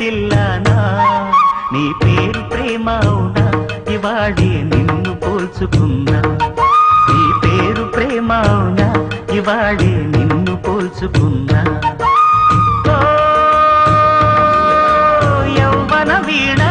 చిల్లానా నీ పేరు ప్రేమ అవునా ఇవాళే నిన్ను పోల్చుకున్నా నీ పేరు ప్రేమ అవునా ఇవాళే నిన్ను పోల్చుకున్నా యౌవన వీణ